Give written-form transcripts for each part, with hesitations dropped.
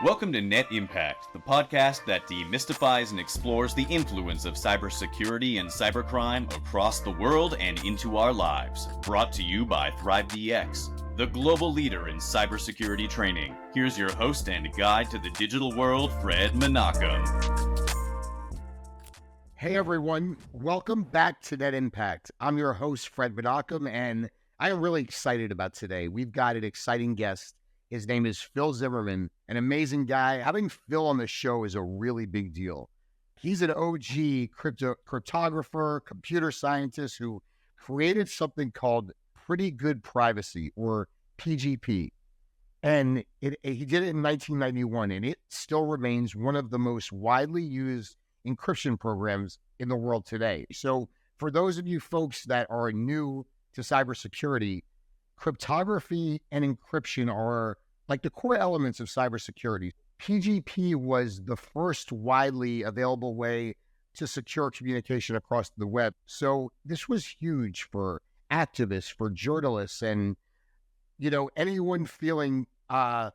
Welcome to Net Impact, the podcast that demystifies and explores the influence of cybersecurity and cybercrime across the world and into our lives. Brought to you by ThriveDX, the global leader in cybersecurity training. Here's your host and guide to the digital world, Fred Menachem. Hey everyone, welcome back to Net Impact. I'm your host, Fred Menachem, and I am really excited about today. We've got an exciting guest. His name is Phil Zimmermann, an amazing guy. Having Phil on the show is a really big deal. He's an OG cryptographer, computer scientist who created something called Pretty Good Privacy, or PGP. And he did it in 1991, and it still remains one of the most widely used encryption programs in the world today. So for those of you folks that are new to cybersecurity, cryptography and encryption are like the core elements of cybersecurity. PGP was the first widely available way to secure communication across the web. So this was huge for activists, for journalists, and, anyone feeling, in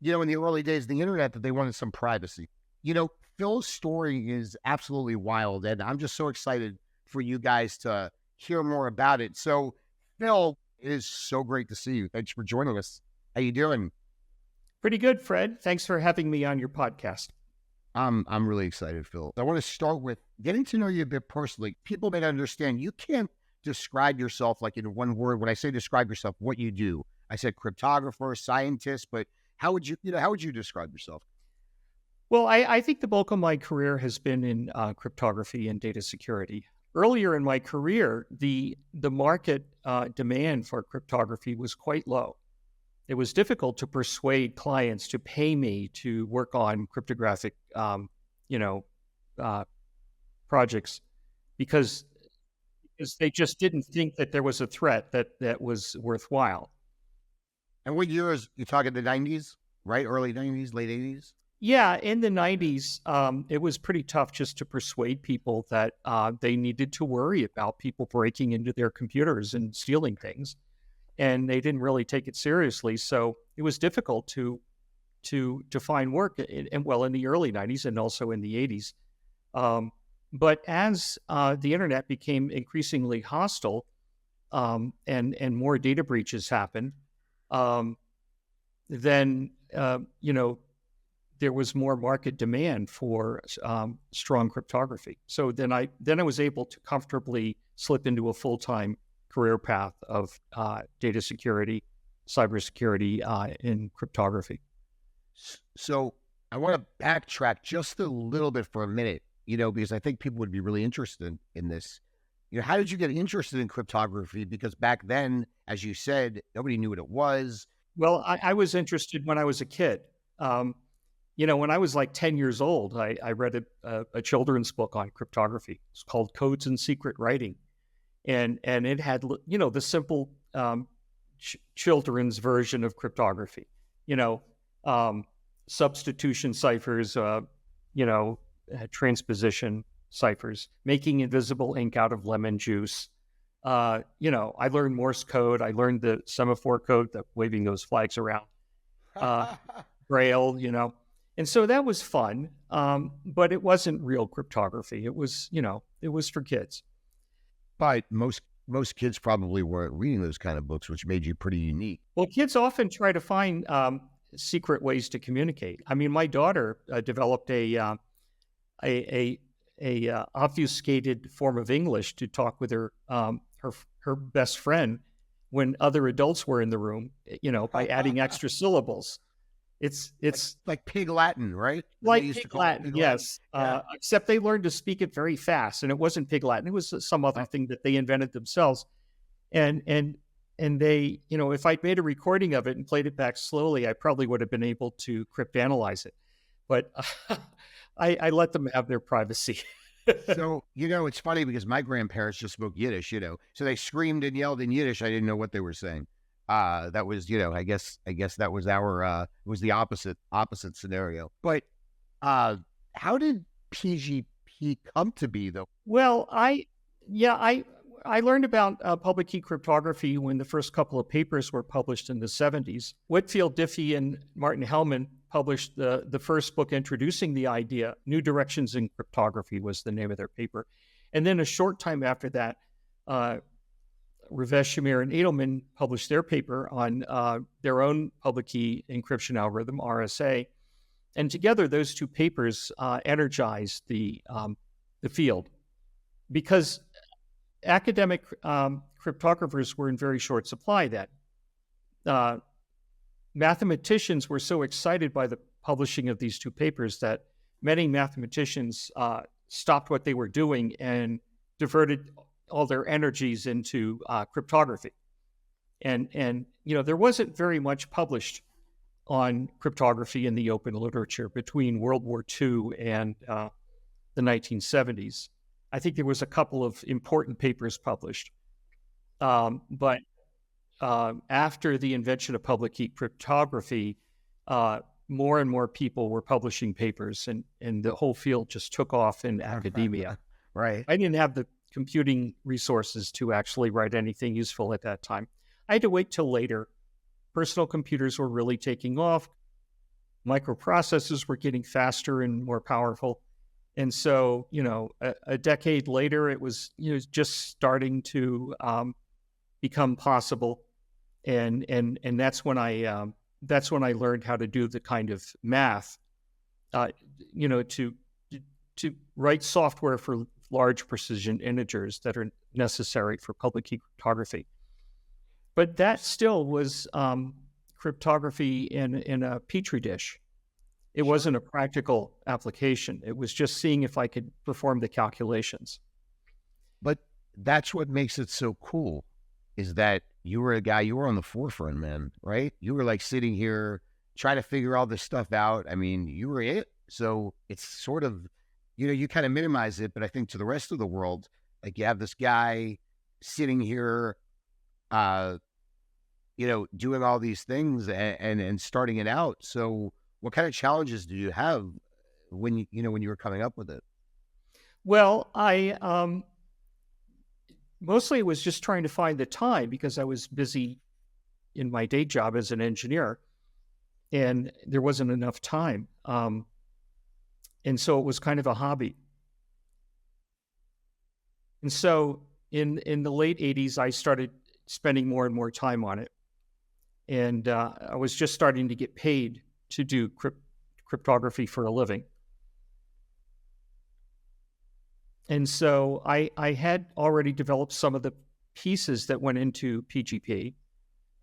the early days of the internet that they wanted some privacy. Phil's story is absolutely wild, and I'm just so excited for you guys to hear more about it. So, Phil, it is so great to see you. Thanks for joining us. How you doing? Pretty good, Fred. Thanks for having me on your podcast. I'm really excited, Phil. I want to start with getting to know you a bit personally. People may not understand. You can't describe yourself like in one word. When I say describe yourself, what you do. I said cryptographer, scientist, but how would you describe yourself? Well, I think the bulk of my career has been in cryptography and data security. Earlier in my career, the market demand for cryptography was quite low. It was difficult to persuade clients to pay me to work on cryptographic, projects because they just didn't think that there was a threat that was worthwhile. And what years? You're talking the 90s, right? Early 90s, late 80s? Yeah, in the 90s, it was pretty tough just to persuade people that they needed to worry about people breaking into their computers and stealing things. And they didn't really take it seriously. So it was difficult to find work, in the early 90s and also in the 80s. But as the internet became increasingly hostile and more data breaches happened, then, there was more market demand for strong cryptography. So then I was able to comfortably slip into a full-time career path of data security, cybersecurity, in cryptography. So I want to backtrack just a little bit for a minute, because I think people would be really interested in this. How did you get interested in cryptography? Because back then, as you said, nobody knew what it was. Well, I was interested when I was a kid. When I was like 10 years old, I read a children's book on cryptography. It's called Codes and Secret Writing. And it had, the simple children's version of cryptography, substitution ciphers, transposition ciphers, making invisible ink out of lemon juice. I learned Morse code. I learned the semaphore code, waving those flags around, Braille, And so that was fun, but it wasn't real cryptography. It was, it was for kids. But most kids probably weren't reading those kind of books, which made you pretty unique. Well, kids often try to find secret ways to communicate. I mean, my daughter developed a obfuscated form of English to talk with her best friend when other adults were in the room, by adding extra syllables. It's like Pig Latin, right? Like Pig Latin, yes. Yeah. Except they learned to speak it very fast, and it wasn't Pig Latin. It was some other thing that they invented themselves. And they, if I'd made a recording of it and played it back slowly, I probably would have been able to cryptanalyze it. But I let them have their privacy. So, it's funny because my grandparents just spoke Yiddish, so they screamed and yelled in Yiddish. I didn't know what they were saying. That was, I guess that was it was the opposite scenario. But how did PGP come to be though? Well, I learned about public key cryptography when the first couple of papers were published in the 70s. Whitfield Diffie and Martin Hellman published the first book introducing the idea. New Directions in Cryptography was the name of their paper. And then a short time after that, Ravesh Shamir and Edelman published their paper on their own public key encryption algorithm, RSA. And together, those two papers energized the field, because academic cryptographers were in very short supply then. Mathematicians were so excited by the publishing of these two papers that many mathematicians stopped what they were doing and diverted all their energies into cryptography. And there wasn't very much published on cryptography in the open literature between World War II and the 1970s. I think there was a couple of important papers published. But after the invention of public key cryptography, more and more people were publishing papers, and the whole field just took off in academia. Right. I didn't have the computing resources to actually write anything useful at that time. I had to wait till later. Personal computers were really taking off. Microprocessors were getting faster and more powerful. And so, a decade later, it was just starting to become possible, and that's when I learned how to do the kind of math, to write software for large precision integers that are necessary for public key cryptography. But that still was cryptography in a petri dish. It wasn't a practical application. It was just seeing if I could perform the calculations. But that's what makes it so cool, is that you were a guy, you were on the forefront, man, right? You were like sitting here trying to figure all this stuff out. I mean, you were it. So it's sort of, you kind of minimize it, but I think to the rest of the world, like you have this guy sitting here, doing all these things and starting it out. So what kind of challenges do you have when you were coming up with it? Well, I mostly was just trying to find the time, because I was busy in my day job as an engineer, and there wasn't enough time. And so it was kind of a hobby. And so in the late 80s, I started spending more and more time on it. And I was just starting to get paid to do cryptography for a living. And so I had already developed some of the pieces that went into PGP.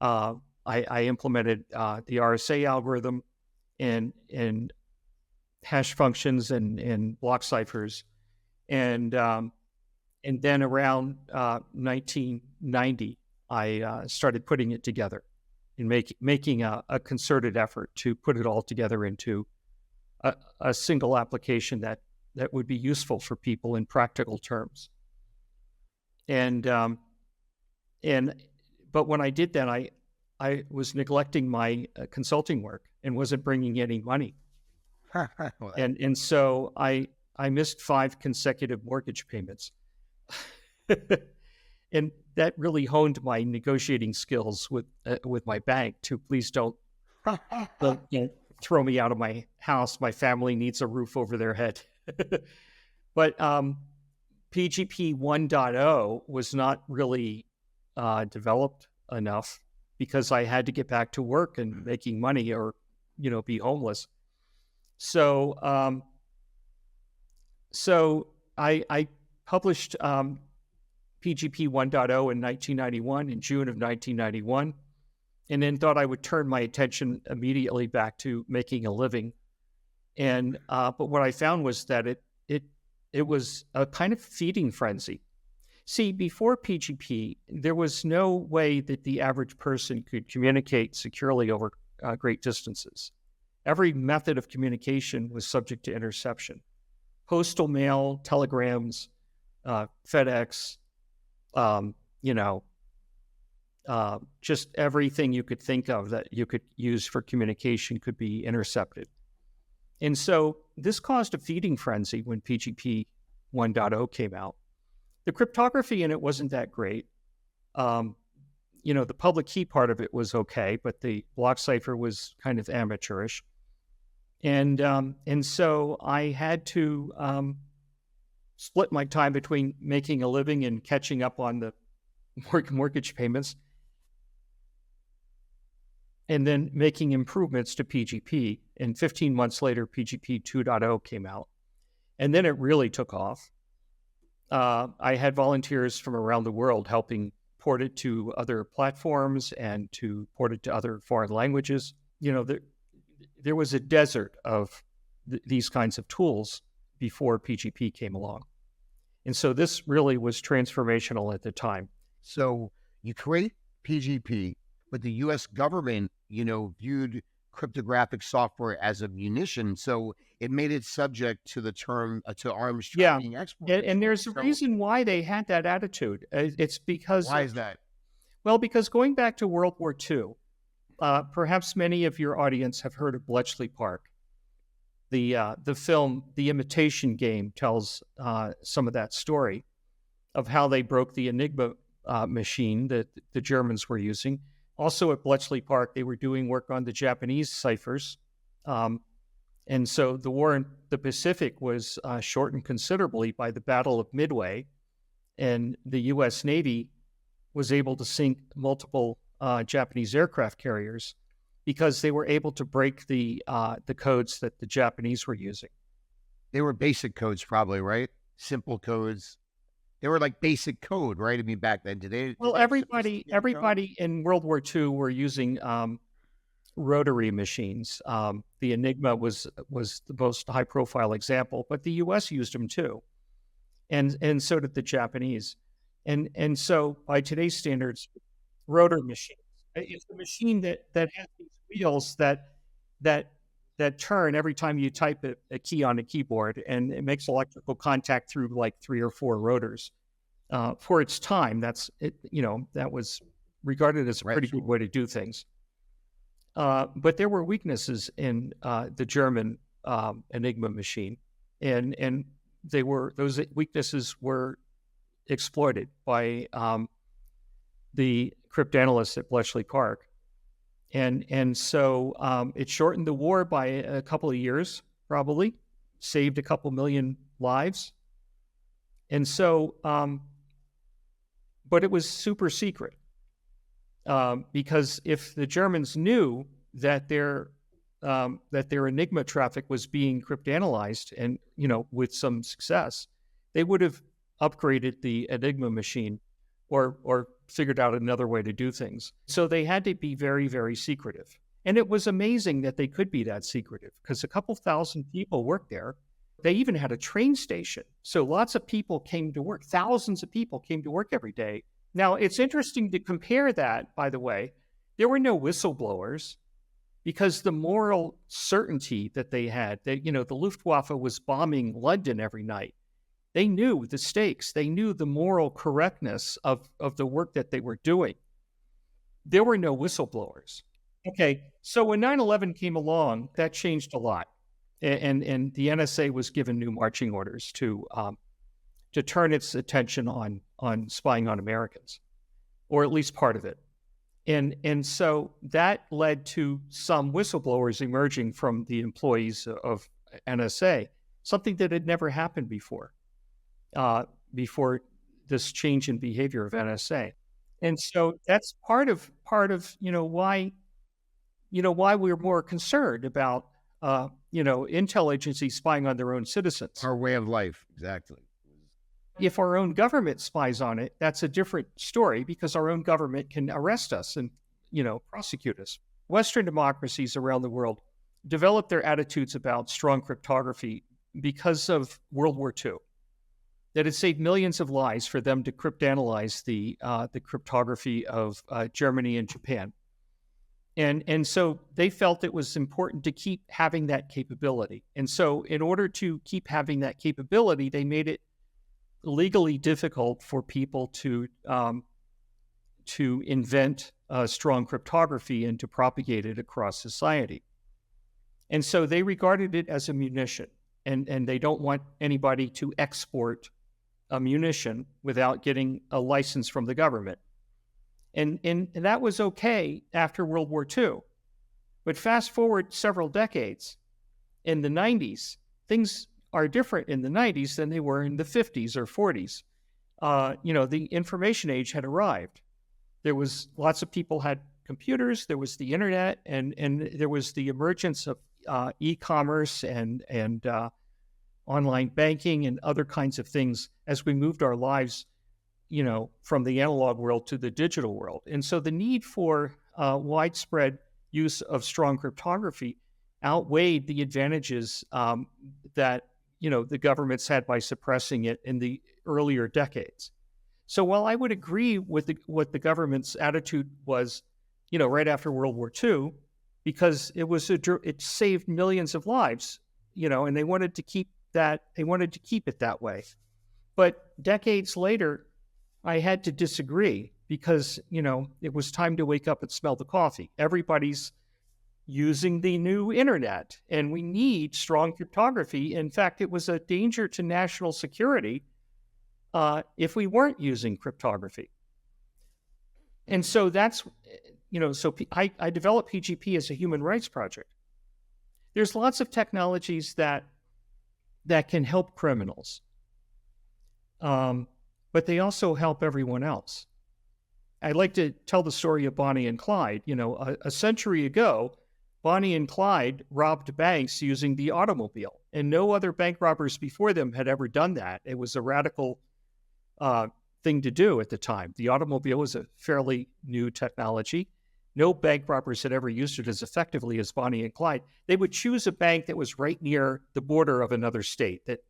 I implemented the RSA algorithm and hash functions and block ciphers. And then around 1990, I started putting it together and making a concerted effort to put it all together into a single application that would be useful for people in practical terms. But when I did that, I was neglecting my consulting work and wasn't bringing any money. And so I missed 5 consecutive mortgage payments. And that really honed my negotiating skills with my bank to please don't throw me out of my house. My family needs a roof over their head. But PGP 1.0 was not really developed enough, because I had to get back to work and making money or, be homeless. So I published PGP 1.0 in 1991, in June of 1991, and then thought I would turn my attention immediately back to making a living. And but what I found was that it was a kind of feeding frenzy. See, before PGP, there was no way that the average person could communicate securely over great distances. Every method of communication was subject to interception. Postal mail, telegrams, FedEx, just everything you could think of that you could use for communication could be intercepted. And so this caused a feeding frenzy when PGP 1.0 came out. The cryptography in it wasn't that great. The public key part of it was okay, but the block cipher was kind of amateurish. And so I had to split my time between making a living and catching up on the mortgage payments, and then making improvements to PGP. And 15 months later, PGP 2.0 came out. And then it really took off. I had volunteers from around the world helping port it to other platforms and to port it to other foreign languages. There was a desert of these kinds of tools before PGP came along. And so this really was transformational at the time. So you create PGP, but the U.S. government, viewed cryptographic software as a munition. So it made it subject to the term, to arms trafficking export. And there's a reason why they had that attitude. It's because... Why is that? Well, because going back to World War II, perhaps many of your audience have heard of Bletchley Park. The film, The Imitation Game, tells some of that story of how they broke the Enigma machine that the Germans were using. Also at Bletchley Park, they were doing work on the Japanese ciphers. And so the war in the Pacific was shortened considerably by the Battle of Midway, and the U.S. Navy was able to sink multiple Japanese aircraft carriers because they were able to break the codes that the Japanese were using. They were basic codes, probably, right? Simple codes. They were like basic code, right? I mean, back then, everybody in World War II were using rotary machines. The Enigma was the most high-profile example, but the U.S. used them too, and so did the Japanese. And so, by today's standards, rotary machines. It's a machine that has these wheels that turn every time you type a key on a keyboard, and it makes electrical contact through like 3 or 4 rotors. For its time, that was regarded as a pretty good way to do things. But there were weaknesses in the German Enigma machine, and those weaknesses were exploited by the cryptanalysts at Bletchley Park. And so it shortened the war by a couple of years, probably, saved a couple million lives. And so, but it was super secret, because if the Germans knew that their Enigma traffic was being cryptanalyzed, and with some success, they would have upgraded the Enigma machine or figured out another way to do things. So they had to be very, very secretive. And it was amazing that they could be that secretive, because a couple thousand people worked there. They even had a train station. So lots of people came to work. Thousands of people came to work every day. Now, it's interesting to compare that, by the way. There were no whistleblowers, because the moral certainty that they had, the Luftwaffe was bombing London every night. They knew the stakes. They knew the moral correctness of the work that they were doing. There were no whistleblowers. Okay, so when 9/11 came along, that changed a lot. And the NSA was given new marching orders to turn its attention on spying on Americans, or at least part of it. And so that led to some whistleblowers emerging from the employees of NSA, something that had never happened before this change in behavior of NSA. And so that's part of why we're more concerned about intel agencies spying on their own citizens. Our way of life, exactly. If our own government spies on it, that's a different story, because our own government can arrest us and prosecute us. Western democracies around the world developed their attitudes about strong cryptography because of World War II. That it saved millions of lives for them to cryptanalyze the cryptography of Germany and Japan. And so they felt it was important to keep having that capability. And so in order to keep having that capability, they made it legally difficult for people to invent strong cryptography and to propagate it across society. And so they regarded it as a munition, and they don't want anybody to export a munition without getting a license from the government. And that was okay after World War II. But fast forward several decades, in the 90s, things are different in the 90s than they were in the 50s or 40s. The information age had arrived. There was lots of people had computers, there was the internet, and there was the emergence of e-commerce and online banking and other kinds of things as we moved our lives, from the analog world to the digital world. And so the need for widespread use of strong cryptography outweighed the advantages that the governments had by suppressing it in the earlier decades. So while I would agree with what the government's attitude was, right after World War II, because it saved millions of lives, and they wanted to keep it that way. But decades later, I had to disagree because, it was time to wake up and smell the coffee. Everybody's using the new internet, and we need strong cryptography. In fact, it was a danger to national security if we weren't using cryptography. And so that's, I developed PGP as a human rights project. There's lots of technologies that can help criminals, but they also help everyone else. I like to tell the story of Bonnie and Clyde. A century ago, Bonnie and Clyde robbed banks using the automobile, and no other bank robbers before them had ever done that. It was a radical thing to do at the time. The automobile was a fairly new technology. No bank robbers had ever used it as effectively as Bonnie and Clyde. They would choose a bank that was right near the border of another state, that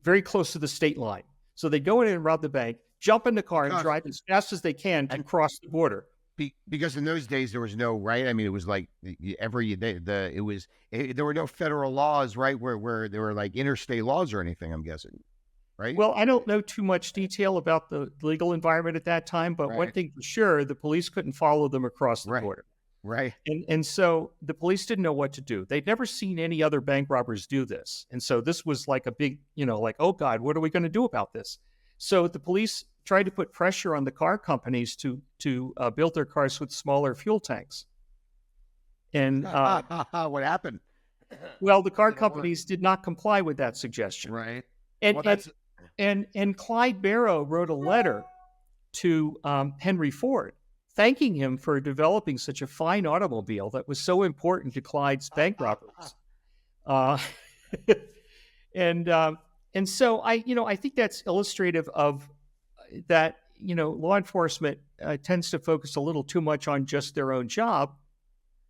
very close to the state line. So they'd go in and rob the bank, jump in the car, and drive as fast as they can to cross the border. Because in those days there was no right. I mean, it was like there were no federal laws, right? Where there were like interstate laws or anything. I'm guessing, right? Well, I don't know too much detail about the legal environment at that time, but one thing for sure, the police couldn't follow them across the border. Right. And so the police didn't know what to do. They'd never seen any other bank robbers do this. And so this was like a big, oh God, what are we going to do about this? So the police tried to put pressure on the car companies to build their cars with smaller fuel tanks. And what happened? Well, the car companies did not comply with that suggestion. Right. And Clyde Barrow wrote a letter to Henry Ford, thanking him for developing such a fine automobile that was so important to Clyde's bank robberies. And so I think that's illustrative of that. Law enforcement tends to focus a little too much on just their own job.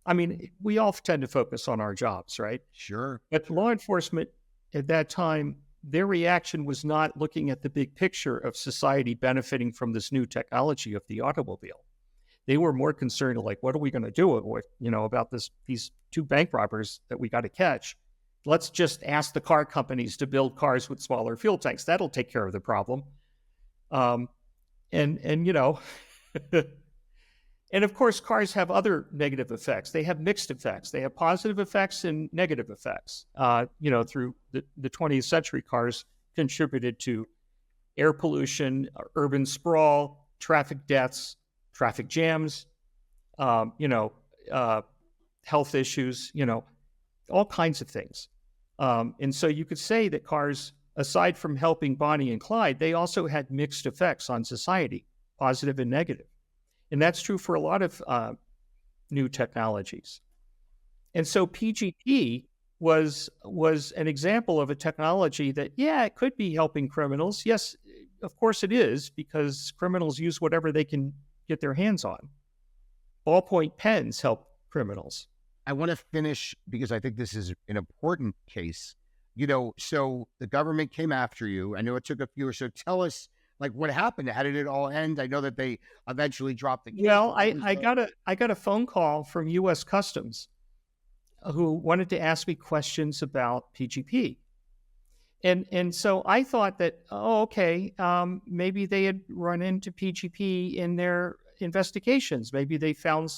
I mean, we all tend to focus on our jobs, right? Sure. But law enforcement at that time, their reaction was not looking at the big picture of society benefiting from this new technology of the automobile. They were more concerned, like, what are we going to do with, about these two bank robbers that we got to catch? Let's just ask the car companies to build cars with smaller fuel tanks. That'll take care of the problem. And of course, cars have other negative effects. They have mixed effects. They have positive effects and negative effects. Through the 20th century, cars contributed to air pollution, urban sprawl, traffic deaths, traffic jams, health issues, all kinds of things. And so you could say that cars, aside from helping Bonnie and Clyde, they also had mixed effects on society, positive and negative. And that's true for a lot of new technologies. And so PGP was an example of a technology that, it could be helping criminals. Yes, of course it is, because criminals use whatever they can get their hands on. Ballpoint pens help criminals. I want to finish because I think this is an important case. So the government came after you. I know it took a few, so tell us, like, what happened? How did it all end? I know that they eventually dropped the case. Well, I got a phone call from U.S. Customs who wanted to ask me questions about PGP. And so I thought that, maybe they had run into PGP in their investigations. Maybe they found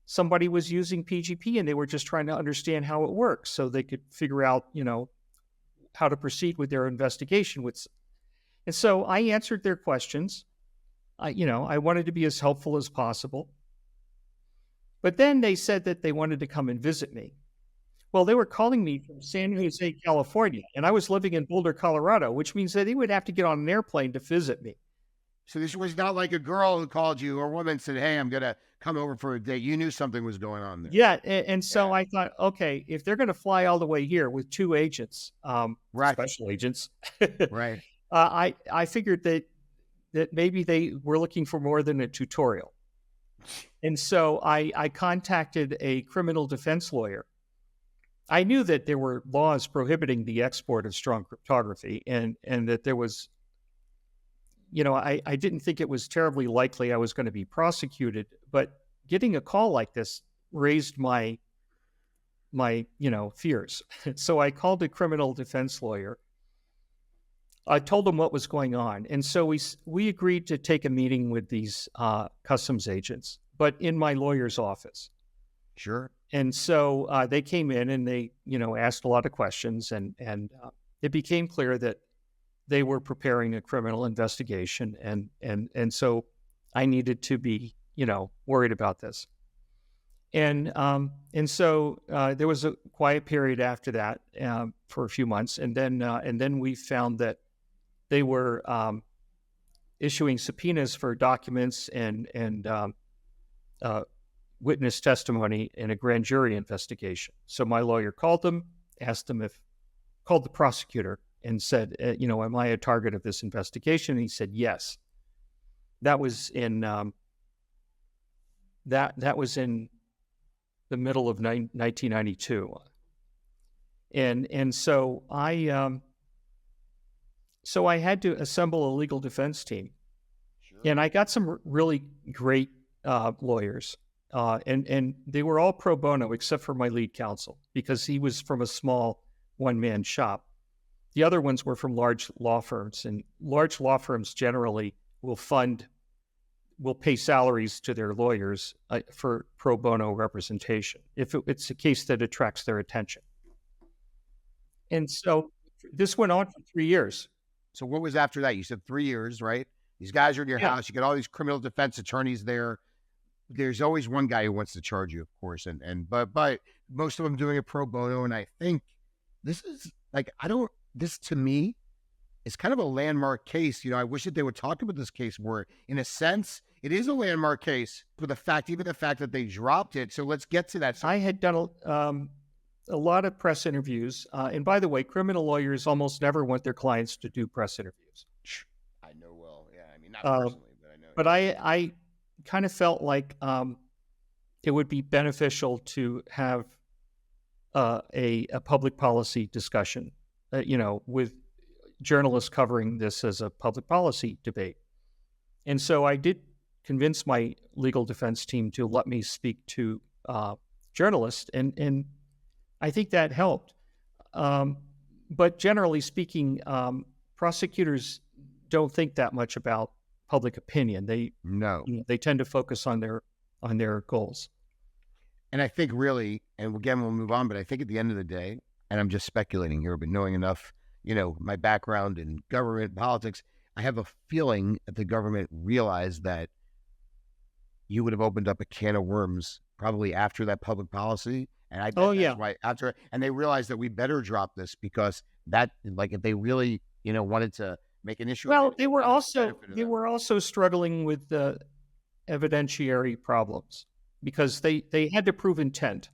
somebody was using PGP and they were just trying to understand how it works so they could figure out, how to proceed with their investigation. And so I answered their questions. I wanted to be as helpful as possible. But then they said that they wanted to come and visit me. Well, they were calling me from San Jose, California, and I was living in Boulder, Colorado, which means that they would have to get on an airplane to visit me. So this was not like a girl who called you or a woman said, "Hey, I'm going to come over for a date." You knew something was going on there. Yeah. And so I thought, okay, if they're going to fly all the way here with two agents, Right. special agents, Right. I figured that maybe they were looking for more than a tutorial. And so I contacted a criminal defense lawyer. I knew that there were laws prohibiting the export of strong cryptography, and that there was, I didn't think it was terribly likely I was going to be prosecuted, but getting a call like this raised my fears. So I called a criminal defense lawyer. I told him what was going on, and so we agreed to take a meeting with these customs agents, but in my lawyer's office. Sure. And so they came in and they, asked a lot of questions, and it became clear that they were preparing a criminal investigation, and so I needed to be, worried about this. And so there was a quiet period after that for a few months, and then we found that they were issuing subpoenas for documents and witness testimony in a grand jury investigation. So my lawyer called them, called the prosecutor and said, am I a target of this investigation? And he said, yes. That was in that was in the middle of 1992. And so I had to assemble a legal defense team. Sure. And I got some really great lawyers. And they were all pro bono except for my lead counsel, because he was from a small one-man shop. The other ones were from large law firms, and large law firms generally will pay salaries to their lawyers for pro bono representation if it's a case that attracts their attention. And so this went on for 3 years. So what was after that? You said 3 years, right? These guys are in your house. You get all these criminal defense attorneys there. There's always one guy who wants to charge you, of course, but most of them doing it pro bono. And I think this is this to me is kind of a landmark case. I wish that they would talk about this case more. In a sense, it is a landmark case for the fact that they dropped it. So let's get to that. I had done a lot of press interviews. And by the way, criminal lawyers almost never want their clients to do press interviews. I know well. Yeah, I mean, not personally, but I know. But I kind of felt like it would be beneficial to have a public policy discussion, with journalists covering this as a public policy debate. And so I did convince my legal defense team to let me speak to journalists, and I think that helped. But generally speaking, prosecutors don't think that much about public opinion. They tend to focus on their goals. And I think really, and again, we'll move on, but I think at the end of the day, and I'm just speculating here, but knowing enough, my background in government politics, I have a feeling that the government realized that you would have opened up a can of worms probably after that public policy. And I bet that's why after, and they realized that we better drop this because that, if they really, wanted to make an issue. Well, they were also struggling with the evidentiary problems because they had to prove intent.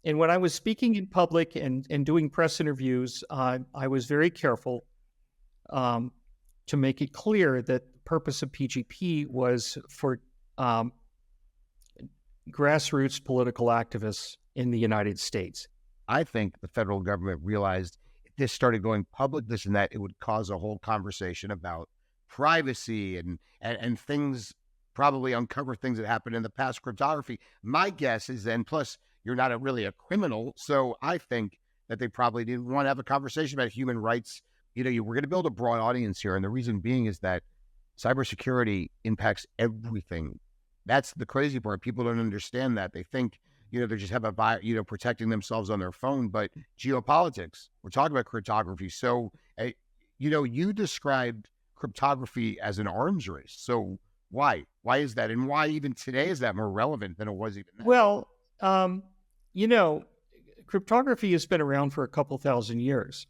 And when I was speaking in public and doing press interviews, I was very careful to make it clear that the purpose of PGP was for grassroots political activists in the United States. I think the federal government realized if this started going public, this and that, it would cause a whole conversation about privacy and things, probably uncover things that happened in the past, cryptography. My guess is then, plus you're not really a criminal, so I think that they probably didn't want to have a conversation about human rights. We're going to build a broad audience here, and the reason being is that cybersecurity impacts everything. That's the crazy part. People don't understand that. They think, they just have protecting themselves on their phone, but geopolitics, we're talking about cryptography. So, you described cryptography as an arms race. So why? Why is that? And why even today is that more relevant than it was even then? Well, you know, cryptography has been around for a couple thousand years.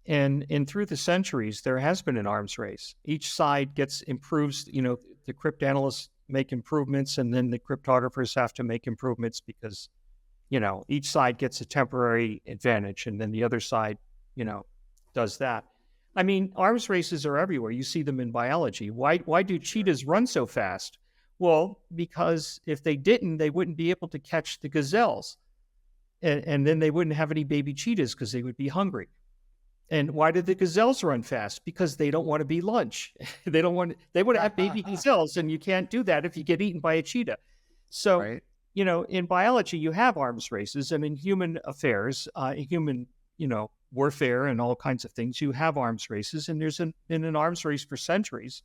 And through the centuries, there has been an arms race. Each side improves, the cryptanalysts make improvements, and then the cryptographers have to make improvements because, each side gets a temporary advantage, and then the other side, does that. I mean, arms races are everywhere. You see them in biology. Why do cheetahs run so fast? Well, because if they didn't, they wouldn't be able to catch the gazelles. And then they wouldn't have any baby cheetahs because they would be hungry. And why did the gazelles run fast? Because they don't want to be lunch. They want to have baby gazelles, and you can't do that if you get eaten by a cheetah. So, Right. In biology, you have arms races, and in human affairs, warfare and all kinds of things, you have arms races, and there's been an arms race for centuries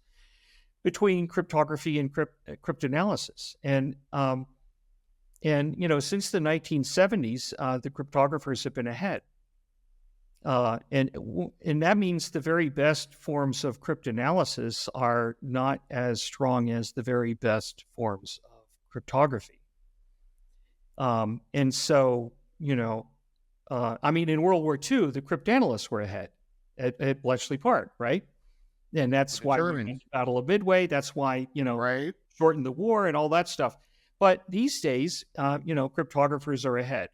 between cryptography and cryptanalysis. And since the 1970s, the cryptographers have been ahead. And that means the very best forms of cryptanalysis are not as strong as the very best forms of cryptography. And so, in World War II, the cryptanalysts were ahead at Bletchley Park, right? And that's why we won the Battle of Midway. That's why, Right. shortened the war and all that stuff. But these days, cryptographers are ahead.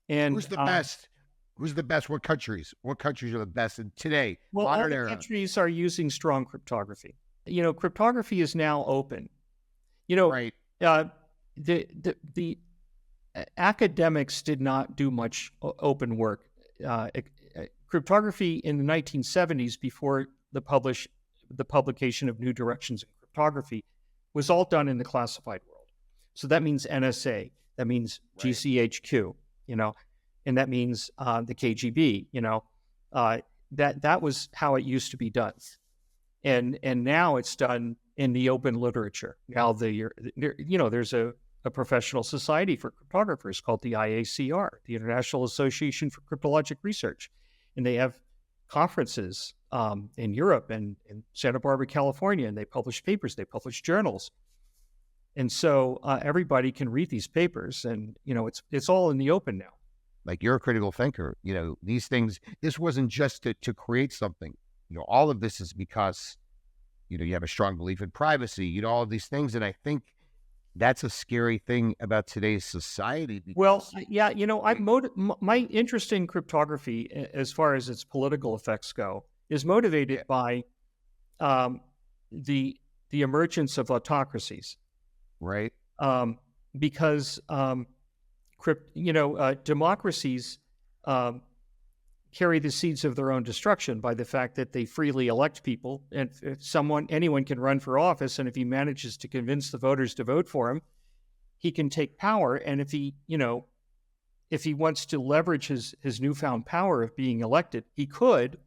And Who's the best? Who's the best? What countries? What countries are the best in today? Well, all modern the era. countries are using strong cryptography. Cryptography is now open. Right. The academics did not do much open work. Cryptography in the 1970s, before the publication of New Directions in Cryptography, was all done in the classified world. So that means NSA, that means GCHQ, and that means the KGB. That was how it used to be done, and now it's done in the open literature. Now there's a professional society for cryptographers called the IACR, the International Association for Cryptologic Research, and they have conferences in Europe and in Santa Barbara, California, and they publish papers, they publish journals. And so everybody can read these papers, and it's all in the open now. Like, you're a critical thinker. These things. This wasn't just to create something. All of this is because you have a strong belief in privacy. All of these things, and I think that's a scary thing about today's society. Because, well, yeah, my interest in cryptography, as far as its political effects go, is motivated by the emergence of autocracies. Right. Because democracies carry the seeds of their own destruction by the fact that they freely elect people, and anyone can run for office, and if he manages to convince the voters to vote for him, he can take power. And if he wants to leverage his newfound power of being elected, he could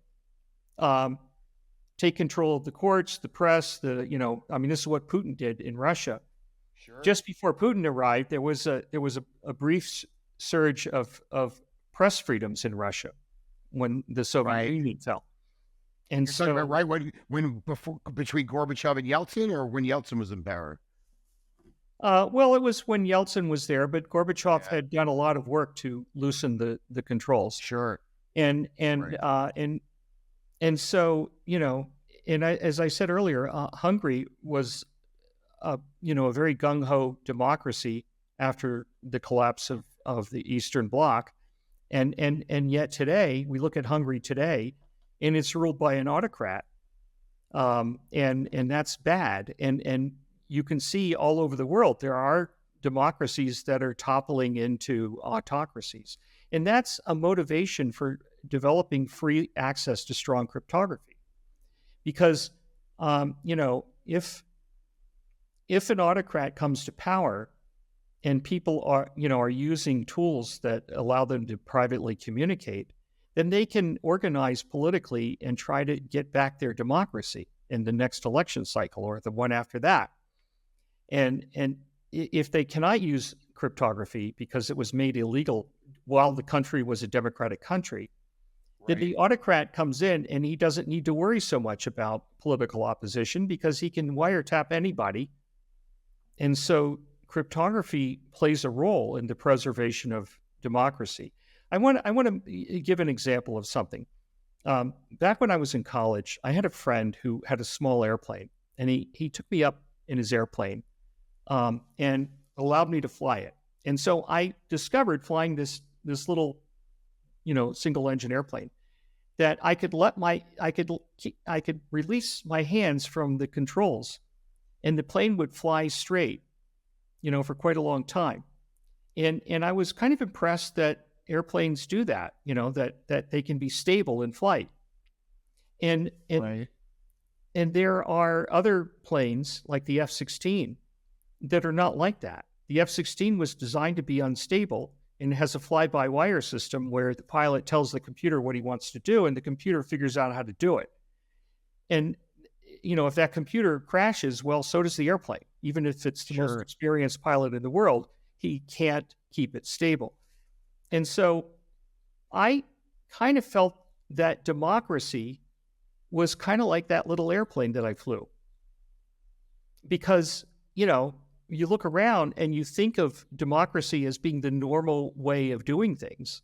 take control of the courts, the press. This is what Putin did in Russia. Sure. Just before Putin arrived, there was a brief surge of press freedoms in Russia when the Soviet Union fell. And You're talking about when before, between Gorbachev and Yeltsin, or when Yeltsin was in power? Well, it was when Yeltsin was there, but Gorbachev had done a lot of work to loosen the controls. Sure. And so, as I said earlier, Hungary was a very gung-ho democracy after the collapse of the Eastern Bloc. And yet today, we look at Hungary today, and it's ruled by an autocrat. And that's bad. And you can see all over the world, there are democracies that are toppling into autocracies. And that's a motivation for developing free access to strong cryptography. Because, if an autocrat comes to power and people are using tools that allow them to privately communicate, then they can organize politically and try to get back their democracy in the next election cycle or the one after that. And if they cannot use cryptography because it was made illegal while the country was a democratic country, Then the autocrat comes in and he doesn't need to worry so much about political opposition because he can wiretap anybody. And so cryptography plays a role in the preservation of democracy. I want to give an example of something. Back when I was in college, I had a friend who had a small airplane, and he took me up in his airplane and allowed me to fly it. And so I discovered flying this little, single engine airplane that I could release my hands from the controls, and the plane would fly straight, for quite a long time. And I was kind of impressed that airplanes do that, that they can be stable in flight. And Right. and there are other planes like the F-16 that are not like that. The F-16 was designed to be unstable and has a fly-by-wire system where the pilot tells the computer what he wants to do, and the computer figures out how to do it. And, if that computer crashes, well, so does the airplane. Even if it's the most experienced pilot in the world, he can't keep it stable. And so I kind of felt that democracy was kind of like that little airplane that I flew. Because, you look around and you think of democracy as being the normal way of doing things.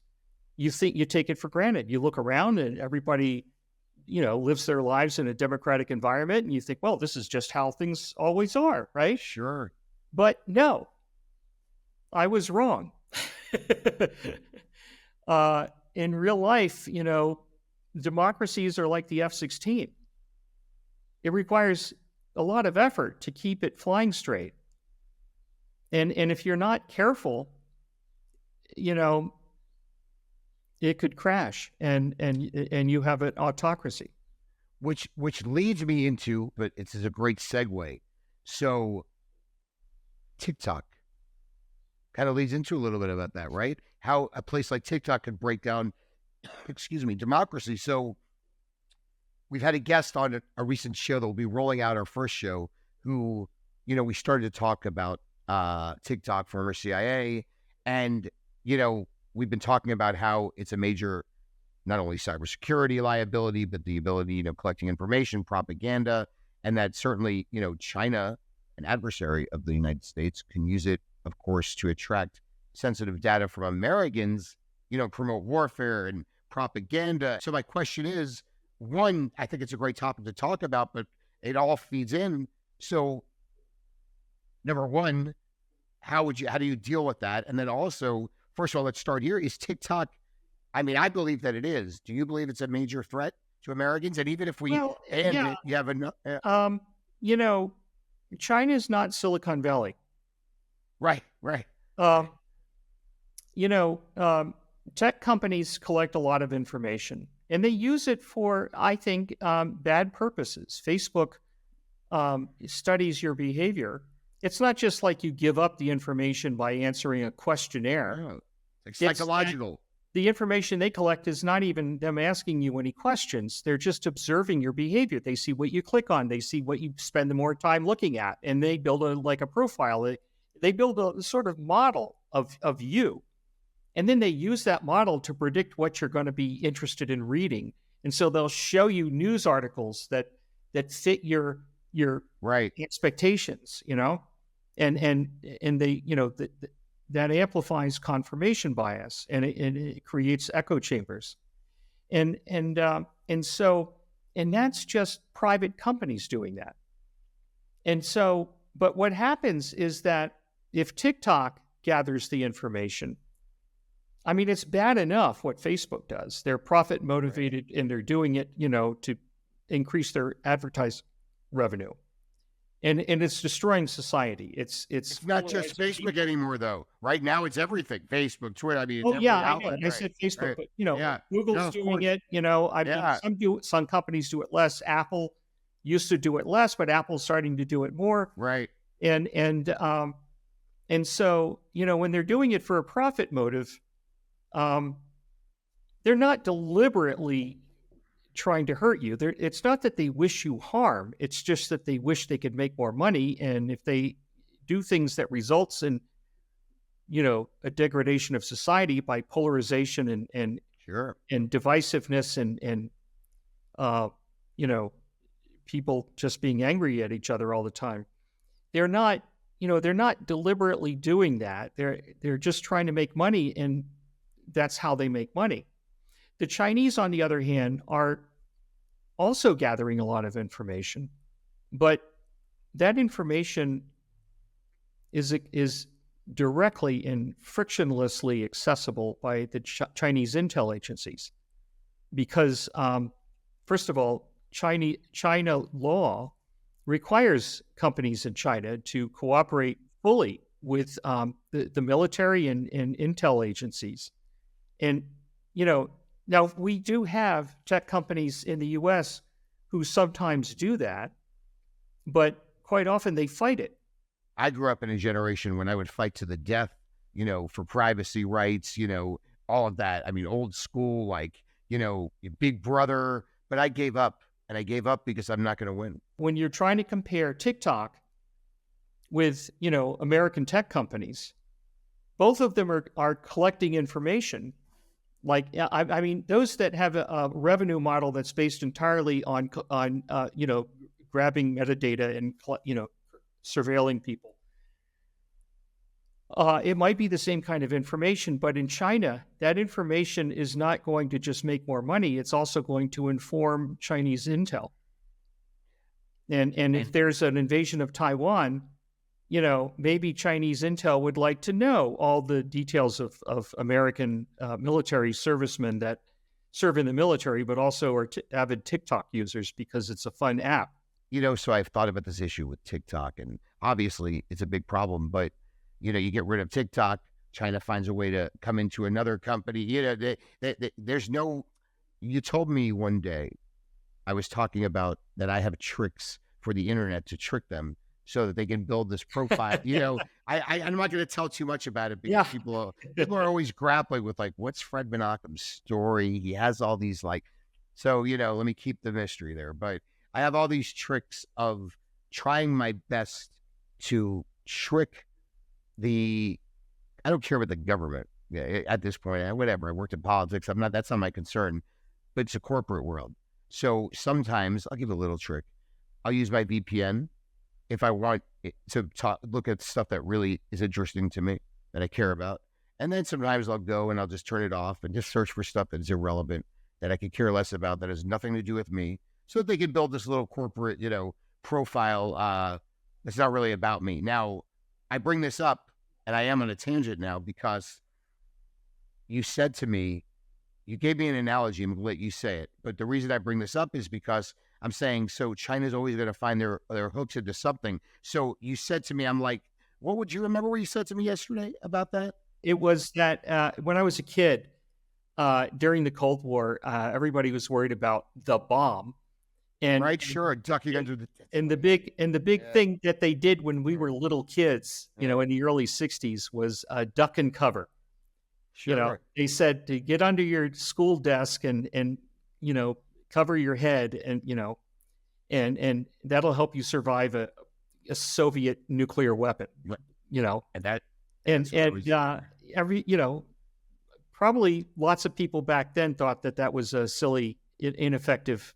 You take it for granted. You look around and everybody, lives their lives in a democratic environment, and you think, well, this is just how things always are, right? Sure. But no, I was wrong. In real life, democracies are like the F-16. It requires a lot of effort to keep it flying straight. And if you're not careful, it could crash and you have an autocracy. Which leads me into, but it's a great segue. So TikTok kind of leads into a little bit about that, right? How a place like TikTok could break down, democracy. So we've had a guest on a recent show that will be rolling out our first show who, we started to talk about TikTok, former CIA. And, we've been talking about how it's a major, not only cybersecurity liability, but the ability, collecting information, propaganda, and that certainly, China, an adversary of the United States, can use it, of course, to attract sensitive data from Americans, promote warfare and propaganda. So my question is, one, I think it's a great topic to talk about, but it all feeds in. So number one, how do you deal with that? And then also, first of all, let's start here. Is TikTok, I believe that it is. Do you believe it's a major threat to Americans? And even if we you have enough. China is not Silicon Valley. Right. Tech companies collect a lot of information, and they use it for, I think, bad purposes. Facebook studies your behavior. It's not just like you give up the information by answering a questionnaire. No, it's psychological. The information they collect is not even them asking you any questions. They're just observing your behavior. They see what you click on. They see what you spend the more time looking at, and they build a profile. They build a sort of model of you. And then they use that model to predict what you're going to be interested in reading. And so they'll show you news articles that fit your right expectations, and they, that amplifies confirmation bias, and it creates echo chambers. And that's just private companies doing that. And so, but what happens is that if TikTok gathers the information, it's bad enough what Facebook does. They're profit motivated, right, and they're doing it, to increase their advertising revenue. And it's destroying society. It's not just Facebook anymore, though. Right now, it's everything. Facebook, Twitter. I said Facebook, right, but Google's doing it. Some companies do it less. Apple used to do it less, but Apple's starting to do it more. Right. And so when they're doing it for a profit motive, they're not deliberately trying to hurt you. It's not that they wish you harm. It's just that they wish they could make more money. And if they do things that results in, a degradation of society by polarization and Sure. and divisiveness and you know, people just being angry at each other all the time. They're not, they're not deliberately doing that. They're just trying to make money, and that's how they make money. The Chinese, on the other hand, are also gathering a lot of information, but that information is directly and frictionlessly accessible by the Chinese intel agencies, because first of all, China law requires companies in China to cooperate fully with the military and intel agencies. And, now we do have tech companies in the US who sometimes do that, but quite often they fight it. I grew up in a generation when I would fight to the death, for privacy rights, all of that. I mean, old school, like, Big Brother, but I gave up. And I gave up because I'm not going to win. When you're trying to compare TikTok with, American tech companies, both of them are collecting information. Like, I mean, those that have a revenue model that's based entirely on grabbing metadata and, surveilling people. It might be the same kind of information, but in China, that information is not going to just make more money. It's also going to inform Chinese intel. And if there's an invasion of Taiwan, maybe Chinese intel would like to know all the details of American military servicemen that serve in the military, but also are avid TikTok users because it's a fun app. So I've thought about this issue with TikTok, and obviously it's a big problem, but you get rid of TikTok, China finds a way to come into another company. There's no, you told me one day, I was talking about that I have tricks for the internet to trick them so that they can build this profile. I'm not going to tell too much about it because people are always grappling with like, what's Fred Menachem's story? He has all these so, let me keep the mystery there. But I have all these tricks of trying my best to trick I don't care about the government at this point, whatever. I worked in politics. That's not my concern, but it's a corporate world. So sometimes I'll give a little trick. I'll use my VPN if I want to look at stuff that really is interesting to me, that I care about. And then sometimes I'll go and I'll just turn it off and just search for stuff that's irrelevant, that I could care less about, that has nothing to do with me, so that they can build this little corporate, profile that's not really about me. Now, I bring this up, and I am on a tangent now, because you said to me, you gave me an analogy, I'm going to let you say it. But the reason I bring this up is because I'm saying, so China's always going to find their hooks into something. So you said to me, I'm like, what would you remember what you said to me yesterday about that? It was that when I was a kid, during the Cold War, everybody was worried about the bomb. And right, sure, ducking under the big thing that they did when we were little kids, in the early '60s, was duck and cover. Sure. They said to get under your school desk and cover your head, and and that'll help you survive a Soviet nuclear weapon. Probably lots of people back then thought that was a silly, ineffective.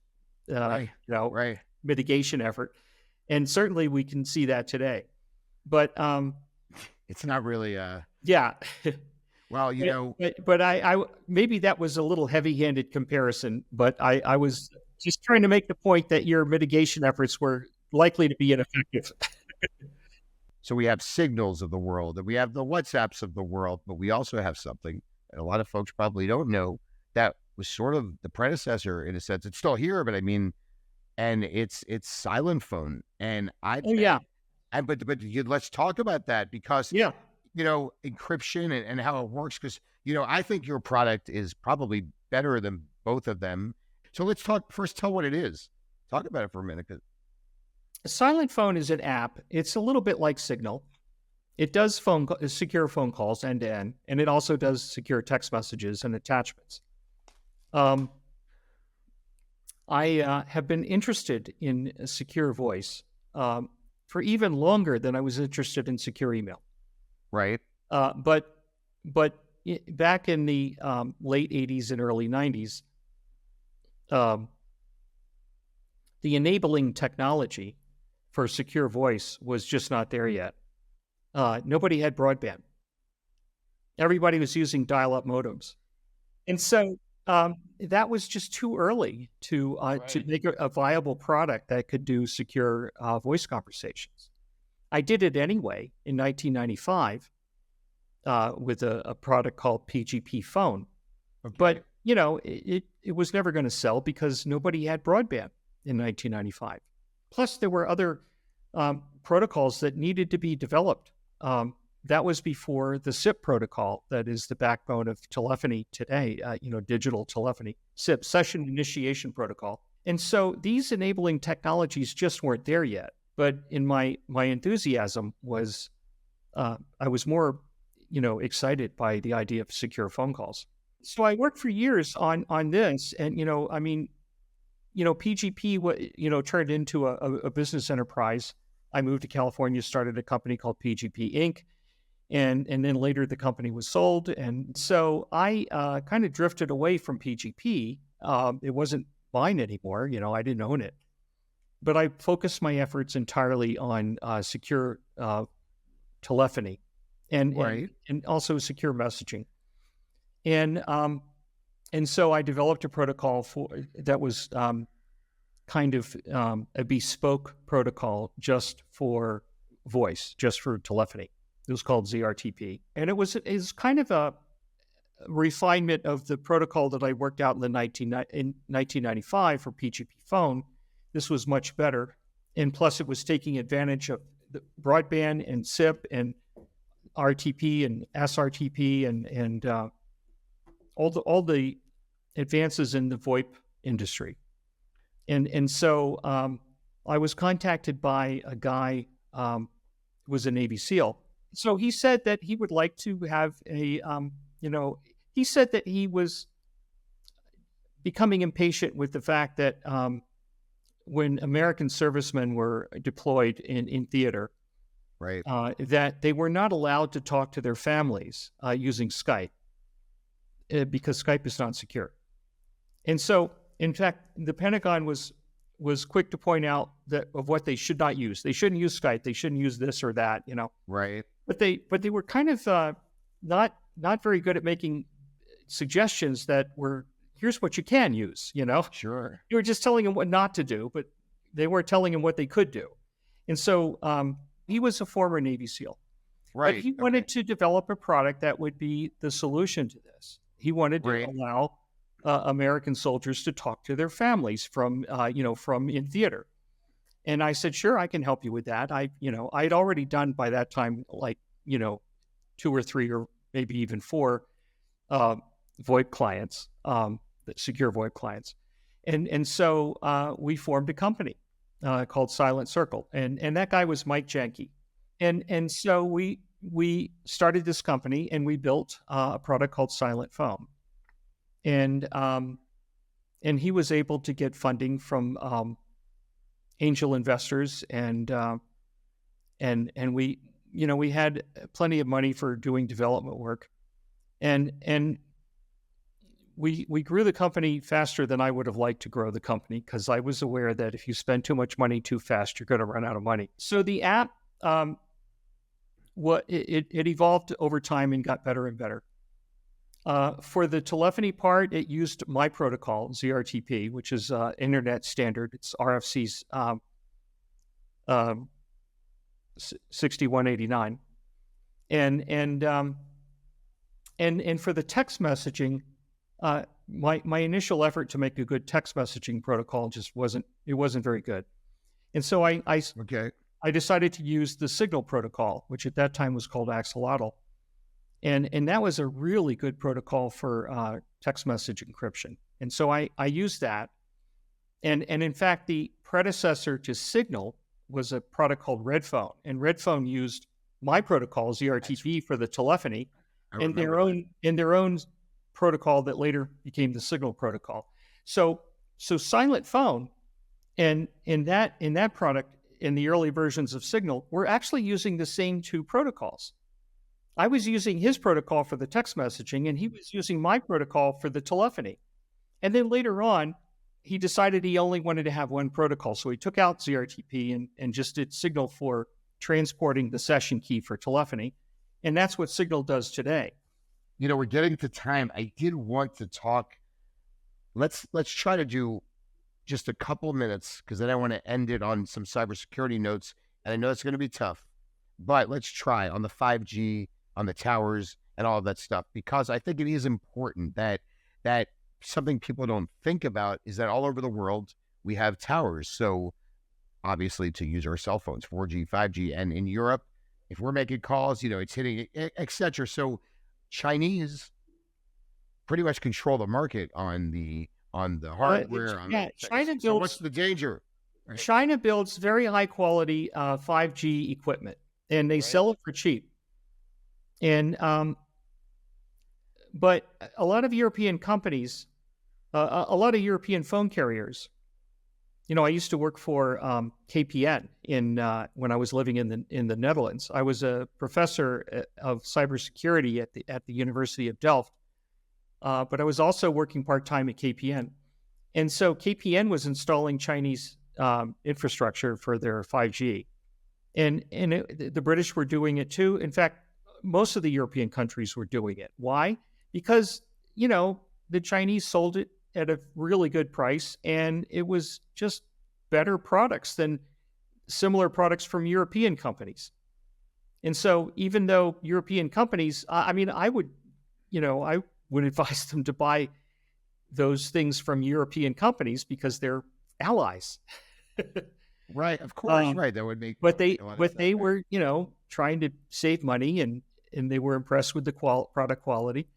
Mitigation effort, and certainly we can see that today. But it's not really well, but I maybe that was a little heavy-handed comparison, but I was just trying to make the point that your mitigation efforts were likely to be ineffective. So we have signals of the world, and we have the WhatsApps of the world, but we also have something that a lot of folks probably don't know, that was sort of the predecessor in a sense. It's still here, but I mean, and it's silent phone. And but let's talk about that, because encryption and how it works, because I think your product is probably better than both of them. So let's tell what it is. Talk about it for a minute. A silent phone is an app. It's a little bit like Signal. It does secure phone calls end to end, and it also does secure text messages and attachments. I have been interested in secure voice for even longer than I was interested in secure email. Right. But back in the late 80s and early 90s, um, the enabling technology for secure voice was just not there yet. Nobody had broadband. Everybody was using dial-up modems. And so that was just too early to make a viable product that could do secure voice conversations. I did it anyway in 1995 with a product called PGP Phone. Okay. But, it was never going to sell because nobody had broadband in 1995. Plus, there were other protocols that needed to be developed. That was before the SIP protocol, that is the backbone of telephony today, digital telephony, SIP, Session Initiation Protocol. And so these enabling technologies just weren't there yet. But in my enthusiasm was, I was more, excited by the idea of secure phone calls. So I worked for years on this, and PGP, turned into a business enterprise. I moved to California, started a company called PGP Inc., and then later the company was sold. And so I kind of drifted away from PGP. It wasn't mine anymore. I didn't own it. But I focused my efforts entirely on secure telephony and also secure messaging. And so I developed a protocol that was kind of a bespoke protocol just for voice, just for telephony. It was called ZRTP. And it was kind of a refinement of the protocol that I worked out in 1995 for PGP Phone. This was much better. And plus it was taking advantage of the broadband and SIP and RTP and SRTP and all the advances in the VoIP industry. And so I was contacted by a guy who was a Navy SEAL. So he said that he would like to have he said that he was becoming impatient with the fact that when American servicemen were deployed in theater, that they were not allowed to talk to their families using Skype because Skype is not secure. And so, in fact, the Pentagon was quick to point out that of what they should not use. They shouldn't use Skype. They shouldn't use this or that. Right. But they were kind of not very good at making suggestions that were, here's what you can use. Sure. You were just telling them what not to do, but they weren't telling them what they could do. And so he was a former Navy SEAL. Right. But he wanted to develop a product that would be the solution to this. He wanted to allow American soldiers to talk to their families from in theater. And I said, sure, I can help you with that. I'd already done by that time, 2 or 3 or maybe even 4 VoIP clients, secure VoIP clients. And so we formed a company called Silent Circle. And that guy was Mike Janke. And so we started this company and we built a product called Silent Phone. And he was able to get funding from angel investors, and we had plenty of money for doing development work, and we grew the company faster than I would have liked to grow the company, because I was aware that if you spend too much money too fast, you're going to run out of money. So the app, it evolved over time and got better and better. For the telephony part, it used my protocol, ZRTP, which is internet standard. It's RFC's 6189. And for the text messaging, my initial effort to make a good text messaging protocol just wasn't very good. And so I decided to use the Signal protocol, which at that time was called Axolotl. And that was a really good protocol for text message encryption. And so I used that. And in fact, the predecessor to Signal was a product called Redphone. And Redphone used my protocol, ZRTP, for the telephony, and their own protocol that later became the Signal protocol. So Silent Phone and in that product, in the early versions of Signal, we're actually using the same 2 protocols. I was using his protocol for the text messaging, and he was using my protocol for the telephony. And then later on, he decided he only wanted to have one protocol. So he took out ZRTP and just did Signal for transporting the session key for telephony. And that's what Signal does today. We're getting to time. I did want to talk. Let's try to do just a couple of minutes, because then I want to end it on some cybersecurity notes. And I know it's going to be tough, but let's try on the 5G, on the towers, and all of that stuff, because I think it is important that something people don't think about is that all over the world we have towers. So obviously to use our cell phones, 4G, 5G, and in Europe, if we're making calls, it's hitting, etc. So Chinese pretty much control the market on the hardware. China builds. So what's the danger? Right? China builds very high quality 5G equipment, and they sell it for cheap. And but a lot of European companies, a lot of European phone carriers. I used to work for KPN when I was living in the Netherlands. I was a professor of cybersecurity at the University of Delft, but I was also working part-time at KPN. And so KPN was installing Chinese infrastructure for their 5G. And the British were doing it too. In fact, most of the European countries were doing it. Why? Because, the Chinese sold it at a really good price, and it was just better products than similar products from European companies. And so even though European companies, I would advise them to buy those things from European companies because they're allies. Right, of course, right. That would make. But they were, trying to save money, and they were impressed with the product quality,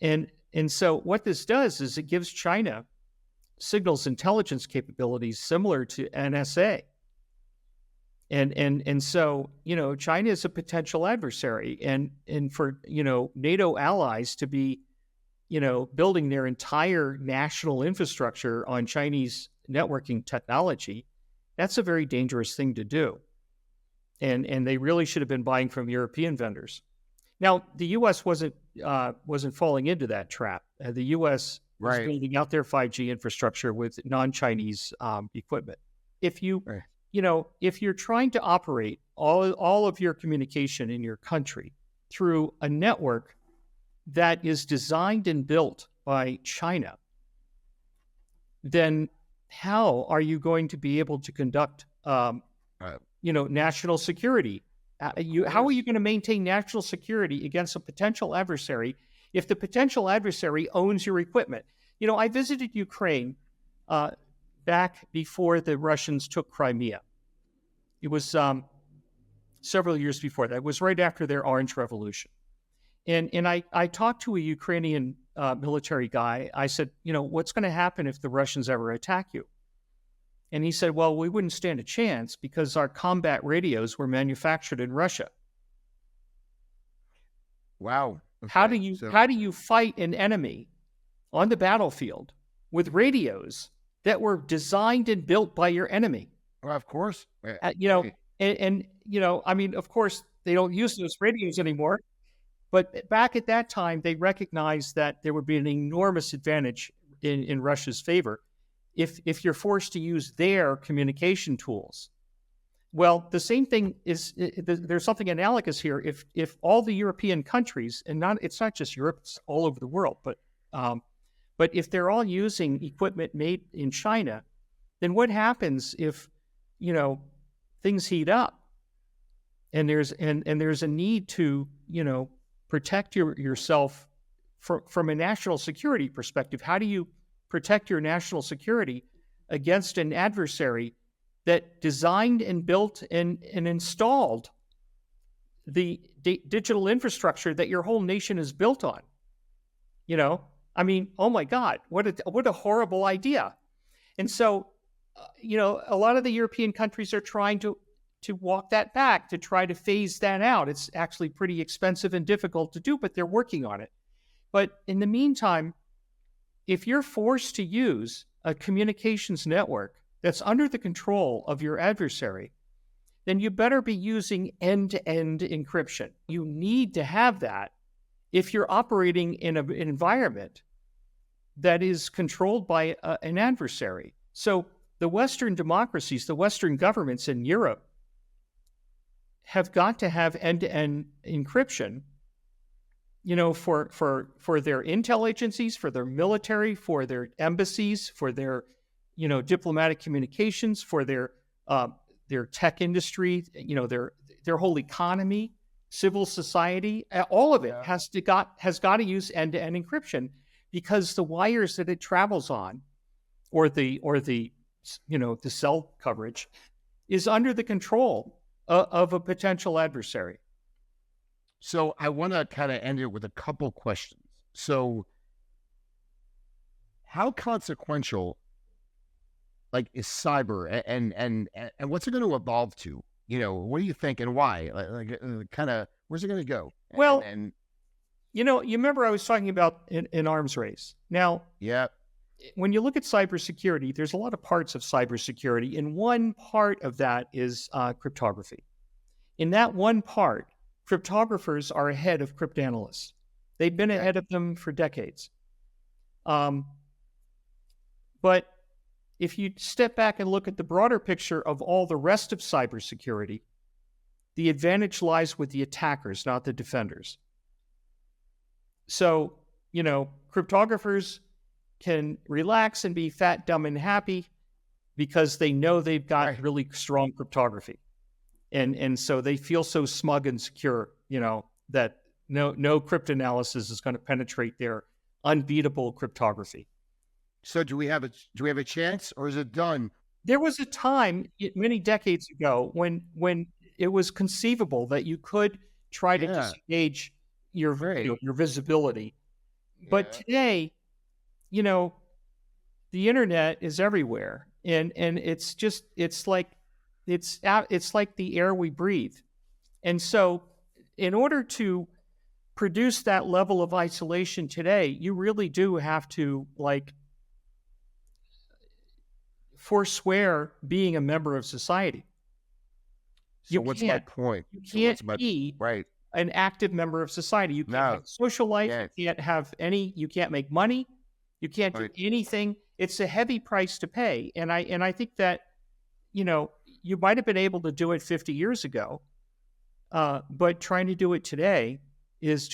and so what this does is it gives China signals intelligence capabilities similar to NSA, and so China is a potential adversary, and for NATO allies to be building their entire national infrastructure on Chinese networking technology. That's a very dangerous thing to do. And they really should have been buying from European vendors. Now, the U.S. wasn't falling into that trap. The U.S. was building out their 5G infrastructure with non-Chinese equipment. If you're trying to operate all of your communication in your country through a network that is designed and built by China, then how are you going to be able to conduct, national security? How are you going to maintain national security against a potential adversary if the potential adversary owns your equipment? I visited Ukraine back before the Russians took Crimea. It was several years before that. It was right after their Orange Revolution. And I talked to a Ukrainian military guy. I said, what's going to happen if the Russians ever attack you? And he said, well, we wouldn't stand a chance because our combat radios were manufactured in Russia. Wow. Okay. How do you fight an enemy on the battlefield with radios that were designed and built by your enemy? Well, of course. Of course, they don't use those radios anymore. But back at that time, they recognized that there would be an enormous advantage in Russia's favor if you're forced to use their communication tools. Well, the same thing is, there's something analogous here. If all the European countries, and it's not just Europe, it's all over the world, but if they're all using equipment made in China, then what happens if, things heat up and there's a need to, protect yourself from a national security perspective? How do you protect your national security against an adversary that designed and built and installed the digital infrastructure that your whole nation is built on? Oh my God, what a horrible idea. And so, a lot of the European countries are trying to walk that back, to try to phase that out. It's actually pretty expensive and difficult to do, but they're working on it. But in the meantime, if you're forced to use a communications network that's under the control of your adversary, then you better be using end-to-end encryption. You need to have that if you're operating in an environment that is controlled by an adversary. So the Western democracies, the Western governments in Europe have got to have end-to-end encryption, for their intel agencies, for their military, for their embassies, for their, diplomatic communications, for their tech industry, their whole economy, civil society. All of it has got to use end-to-end encryption, because the wires that it travels on, or the cell coverage, is under the control of a potential adversary. So I want to kind of end it with a couple questions. So how consequential, is cyber, and what's it going to evolve to? What do you think, and why? Kind of, where's it going to go? Well, you remember I was talking about an arms race. Now, yeah, when you look at cybersecurity, there's a lot of parts of cybersecurity, and one part of that is cryptography. In that one part, cryptographers are ahead of cryptanalysts. They've been ahead of them for decades. But if you step back and look at the broader picture of all the rest of cybersecurity, the advantage lies with the attackers, not the defenders. So, cryptographers can relax and be fat, dumb, and happy because they know they've got really strong cryptography. And so they feel so smug and secure, that no cryptanalysis is going to penetrate their unbeatable cryptography. So do we have a chance, or is it done? There was a time many decades ago when it was conceivable that you could try to disengage your visibility. But today, the internet is everywhere, and it's like the air we breathe. And so in order to produce that level of isolation today, you really do have to forswear being a member of society. So what's my point? You can't be an active member of society. You can't have social life. You can't make money. You can't do anything. It's a heavy price to pay. And I think that, you might have been able to do it 50 years ago, but trying to do it today is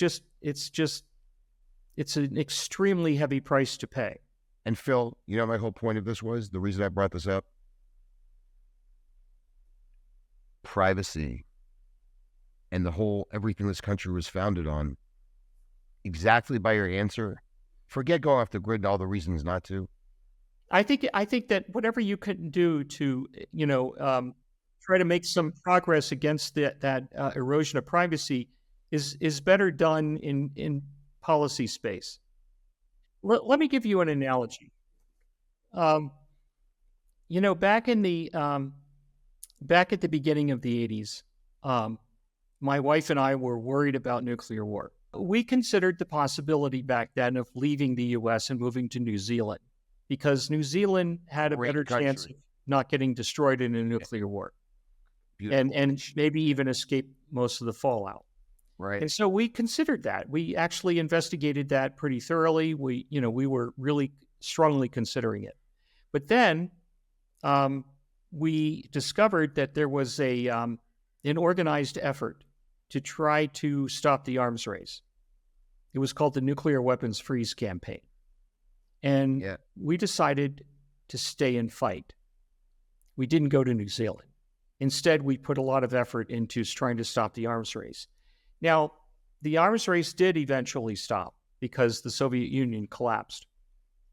it's an extremely heavy price to pay. And Phil, my whole point of this was, the reason I brought this up, privacy and everything this country was founded on, exactly by your answer. Forget going off the grid and all the reasons not to. I think that whatever you can do to, try to make some progress against that erosion of privacy is better done in policy space. Let me give you an analogy. Back at the beginning of the 80s, my wife and I were worried about nuclear war. We considered the possibility back then of leaving the U.S. and moving to New Zealand, because New Zealand had a better chance of not getting destroyed in a nuclear war, and maybe even escape most of the fallout. Right. And so we considered that. We actually investigated that pretty thoroughly. We were really strongly considering it. But then we discovered that there was an organized effort to try to stop the arms race. It was called the Nuclear Weapons Freeze Campaign. And we decided to stay and fight. We didn't go to New Zealand. Instead, we put a lot of effort into trying to stop the arms race. Now, the arms race did eventually stop because the Soviet Union collapsed.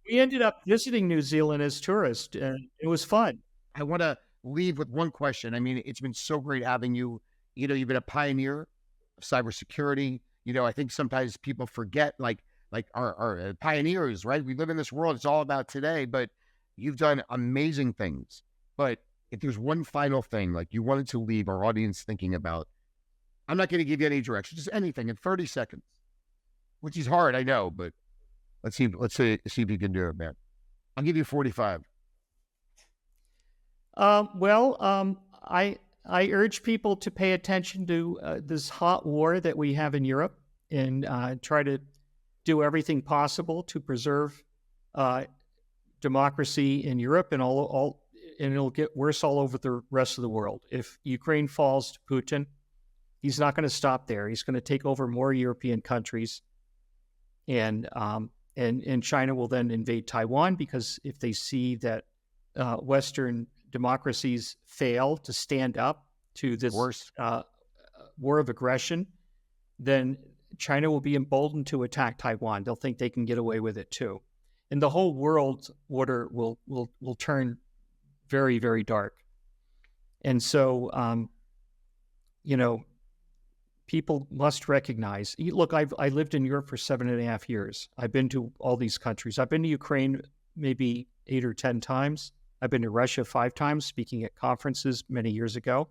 We ended up visiting New Zealand as tourists, and it was fun. I want to leave with one question. I mean, it's been so great having you. You've been a pioneer of cybersecurity. I think sometimes people forget, our pioneers, right? We live in this world. It's all about today, but you've done amazing things. But if there's one final thing, you wanted to leave our audience thinking about, I'm not going to give you any direction, just anything in 30 seconds, which is hard, I know, but let's see if you can do it, man. I'll give you 45. I I urge people to pay attention to this hot war that we have in Europe and try to do everything possible to preserve democracy in Europe, and and it'll get worse all over the rest of the world. If Ukraine falls to Putin, he's not going to stop there. He's going to take over more European countries, and China will then invade Taiwan, because if they see that Western democracies fail to stand up to this war of aggression, then China will be emboldened to attack Taiwan. They'll think they can get away with it too, and the whole world order will turn very, very dark. And so, people must recognize. Look, I lived in Europe for 7.5 years. I've been to all these countries. I've been to Ukraine maybe 8 or 10 times. I've been to Russia 5 times, speaking at conferences many years ago.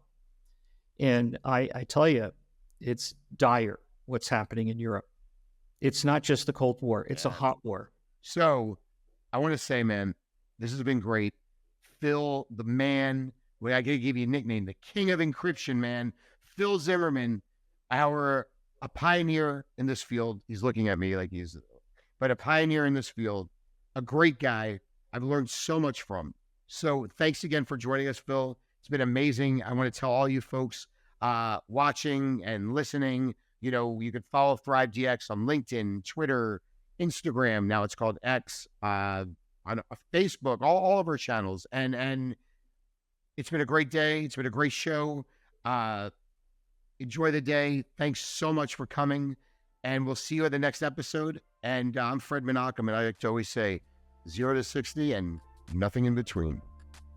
And I tell you, it's dire what's happening in Europe. It's not just the Cold War. It's a hot war. So I want to say, man, this has been great. Phil, the man, I got to give you a nickname, the king of encryption, man. Phil Zimmermann, a pioneer in this field. He's looking at me like but a pioneer in this field, a great guy. I've learned so much from. So thanks again for joining us, Phil. It's been amazing. I want to tell all you folks watching and listening, you can follow ThriveDX on LinkedIn, Twitter, Instagram. Now it's called X, on Facebook, all of our channels. And it's been a great day. It's been a great show. Enjoy the day. Thanks so much for coming. And we'll see you at the next episode. And I'm Fred Menachem, and I like to always say 0 to 60 and nothing in between.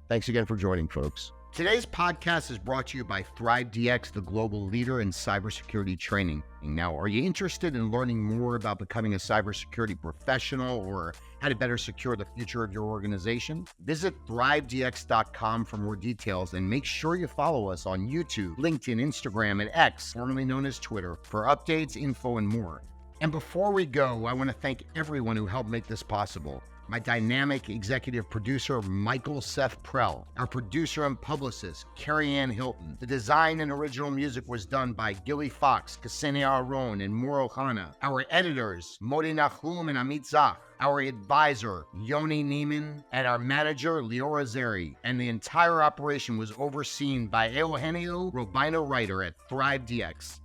Thanks again for joining, folks. Today's podcast is brought to you by ThriveDX, the global leader in cybersecurity training. Now, are you interested in learning more about becoming a cybersecurity professional or how to better secure the future of your organization? Visit thrivedx.com for more details, and make sure you follow us on YouTube, LinkedIn, Instagram, and X, formerly known as Twitter, for updates, info, and more. And before we go, I want to thank everyone who helped make this possible. My dynamic executive producer, Michael Seth Prell, our producer and publicist, Carrie Ann Hilton. The design and original music was done by Gilly Fox, Ksenia Aron, and Moro Hana. Our editors, Modi Nahum and Amit Zach. Our advisor, Yoni Neiman, and our manager, Leora Zeri. And the entire operation was overseen by Eugenio Robino Writer at ThriveDX.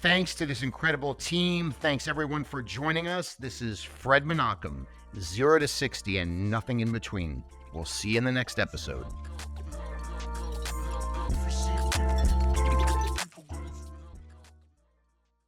Thanks to this incredible team. Thanks everyone for joining us. This is Fred Menachem, 0 to 60 and nothing in between. We'll see you in the next episode.